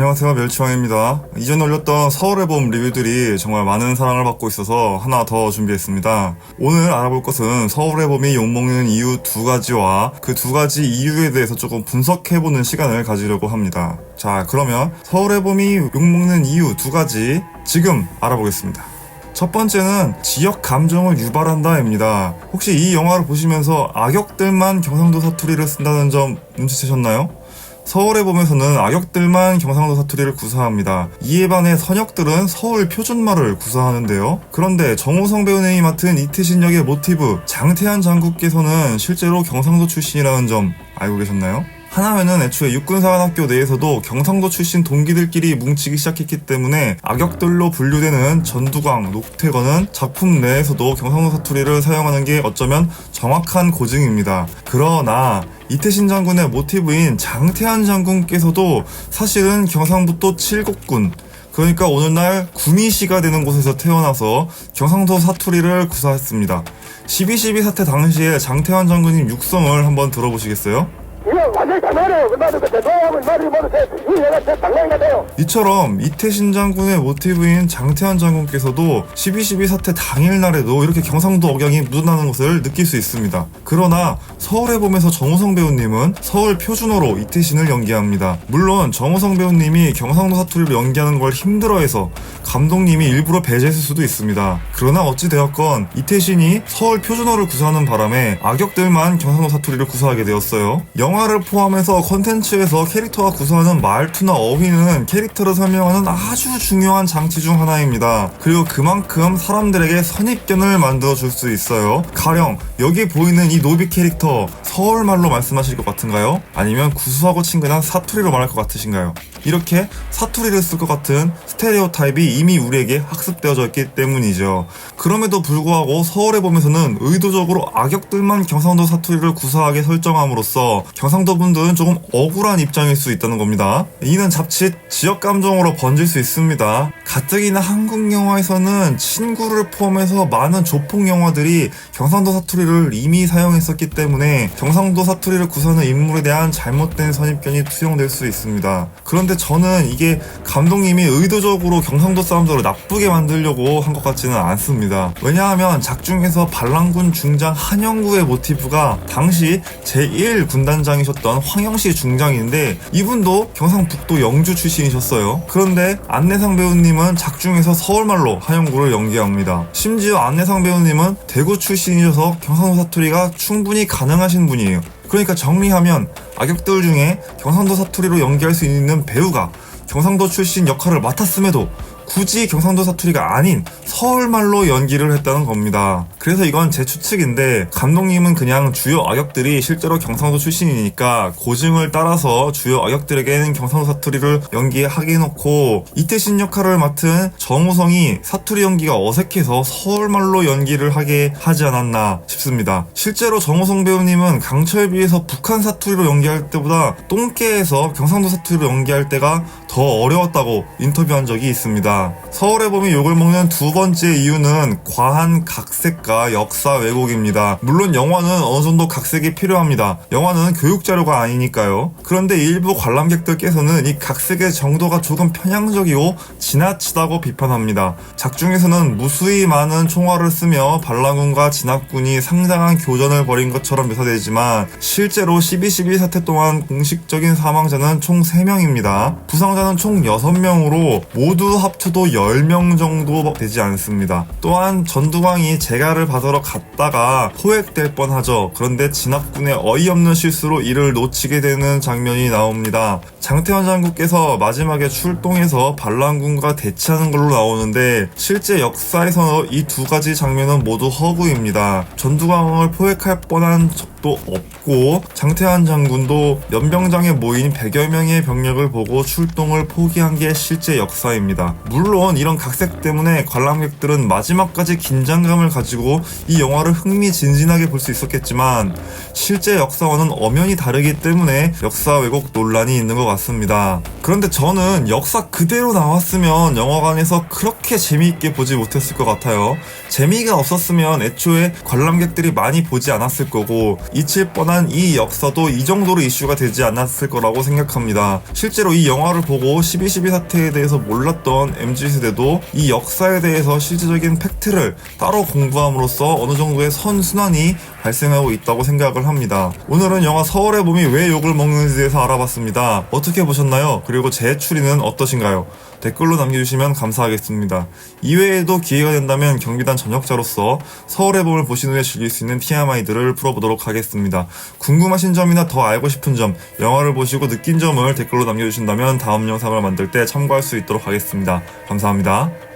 안녕하세요, 멸치왕입니다. 이전에 올렸던 서울의 봄 리뷰들이 정말 많은 사랑을 받고 있어서 하나 더 준비했습니다. 오늘 알아볼 것은 서울의 봄이 욕먹는 이유 두 가지와 그 두 가지 이유에 대해서 조금 분석해보는 시간을 가지려고 합니다. 자, 그러면 서울의 봄이 욕먹는 이유 두 가지 지금 알아보겠습니다. 첫 번째는 지역 감정을 유발한다입니다. 혹시 이 영화를 보시면서 악역들만 경상도 사투리를 쓴다는 점 눈치채셨나요? 서울의 봄에서는 악역들만 경상도 사투리를 구사합니다. 이에 반해 선역들은 서울 표준말을 구사하는데요. 그런데 정우성 배우님이 맡은 이태신 역의 모티브 장태환 장군께서는 실제로 경상도 출신이라는 점 알고 계셨나요? 하나회는 애초에 육군사관학교 내에서도 경상도 출신 동기들끼리 뭉치기 시작했기 때문에 악역들로 분류되는 전두광, 녹태건은 작품 내에서도 경상도 사투리를 사용하는 게 어쩌면 정확한 고증입니다. 그러나 이태신 장군의 모티브인 장태환 장군께서도 사실은 경상북도 칠곡군, 그러니까 오늘날 구미시가 되는 곳에서 태어나서 경상도 사투리를 구사했습니다. 12.12 사태 당시에 장태환 장군님 육성을 한번 들어보시겠어요? 이처럼 이태신 장군의 모티브인 장태환 장군께서도 12.12 사태 당일날에도 이렇게 경상도 억양이 묻어나는 것을 느낄 수 있습니다. 그러나 서울의 봄에서 정우성 배우님은 서울 표준어로 이태신을 연기합니다. 물론 정우성 배우님이 경상도 사투리를 연기하는 걸 힘들어해서 감독님이 일부러 배제했을 수도 있습니다. 그러나 어찌되었건 이태신이 서울 표준어를 구사하는 바람에 악역들만 경상도 사투리를 구사하게 되었어요. 영화를 포함해서 컨텐츠에서 캐릭터가 구사하는 말투나 어휘는 캐릭터를 설명하는 아주 중요한 장치 중 하나입니다. 그리고 그만큼 사람들에게 선입견을 만들어줄 수 있어요. 가령 여기 보이는 이 노비 캐릭터 서울말로 말씀하실 것 같은가요? 아니면 구수하고 친근한 사투리로 말할 것 같으신가요? 이렇게 사투리를 쓸 것 같은 스테레오타입이 이미 우리에게 학습되어져 있기 때문이죠. 그럼에도 불구하고 서울의 봄에서는 의도적으로 악역들만 경상도 사투리를 구사하게 설정함으로써 경상도 분들은 조금 억울한 입장일 수 있다는 겁니다. 이는 자칫 지역 감정으로 번질 수 있습니다. 가뜩이나 한국 영화에서는 친구를 포함해서 많은 조폭 영화들이 경상도 사투리를 이미 사용했었기 때문에 경상도 사투리를 구사하는 인물에 대한 잘못된 선입견이 투영될 수 있습니다. 그런데 저는 이게 감독님이 의도적으로 경상도 사람들을 나쁘게 만들려고 한 것 같지는 않습니다. 왜냐하면 작중에서 반란군 중장 한영구의 모티브가 당시 제1군단장이셨던 황영시 중장인데 이분도 경상북도 영주 출신이셨어요. 그런데 안내상 배우님은 작중에서 서울말로 한영구를 연기합니다. 심지어 안내상 배우님은 대구 출신이셔서 경상도 사투리가 충분히 가능하신 분이에요. 그러니까 정리하면 악역들 중에 경상도 사투리로 연기할 수 있는 배우가 경상도 출신 역할을 맡았음에도 굳이 경상도 사투리가 아닌 서울말로 연기를 했다는 겁니다. 그래서 이건 제 추측인데 감독님은 그냥 주요 악역들이 실제로 경상도 출신이니까 고증을 따라서 주요 악역들에게는 경상도 사투리를 연기하게 해놓고 이태신 역할을 맡은 정우성이 사투리 연기가 어색해서 서울말로 연기를 하게 하지 않았나 싶습니다. 실제로 정우성 배우님은 강철비에서 북한 사투리로 연기할 때보다 똥개에서 경상도 사투리로 연기할 때가 더 어려웠다고 인터뷰한 적이 있습니다. 서울의 봄이 욕을 먹는 두 번째 이유는 과한 각색과 역사 왜곡입니다. 물론 영화는 어느 정도 각색이 필요합니다. 영화는 교육자료가 아니니까요. 그런데 일부 관람객들께서는 이 각색의 정도가 조금 편향적이고 지나치다고 비판합니다. 작중에서는 무수히 많은 총알을 쓰며 반란군과 진압군이 상당한 교전을 벌인 것처럼 묘사되지만 실제로 12.12 사태 동안 공식적인 사망자는 총 3명입니다. 부상자는 총 6명으로 모두 합쳐도 10명 정도 되지 않습니다. 또한 전두광이 재갈을 받으러 갔다가 포획될 뻔하죠. 그런데 진압군의 어이없는 실수로 이를 놓치게 되는 장면이 나옵니다. 장태환 장군께서 마지막에 출동해서 반란군과 대치하는 걸로 나오는데 실제 역사에서 이 두 가지 장면은 모두 허구입니다. 전두광을 포획할 뻔한 적도 없고 장태환 장군도 연병장에 모인 100여 명의 병력을 보고 출동을 포기한 게 실제 역사입니다. 물론 이런 각색 때문에 관람객들은 마지막까지 긴장감을 가지고 이 영화를 흥미진진하게 볼 수 있었겠지만 실제 역사와는 엄연히 다르기 때문에 역사 왜곡 논란이 있는 것 같습니다. 그런데 저는 역사 그대로 나왔으면 영화관에서 그렇게 재미있게 보지 못했을 것 같아요. 재미가 없었으면 애초에 관람객들이 많이 보지 않았을 거고 잊힐 뻔한 이 역사도 이 정도로 이슈가 되지 않았을 거라고 생각합니다. 실제로 이 영화를 보고 12.12 사태에 대해서 몰랐던 MZ세대도 이 역사에 대해서 실질적인 팩트를 따로 공부함으로써 어느 정도의 선순환이 발생하고 있다고 생각을 합니다. 오늘은 영화 서울의 봄이 왜 욕을 먹는지에 대해서 알아봤습니다. 어떻게 보셨나요? 그리고 제 추리는 어떠신가요? 댓글로 남겨주시면 감사하겠습니다. 이외에도 기회가 된다면 경비단 전역자로서 서울의 봄을 보신 후에 즐길 수 있는 TMI들을 풀어보도록 하겠습니다. 궁금하신 점이나 더 알고 싶은 점, 영화를 보시고 느낀 점을 댓글로 남겨주신다면 다음 영상을 만들 때 참고할 수 있도록 하겠습니다. 감사합니다.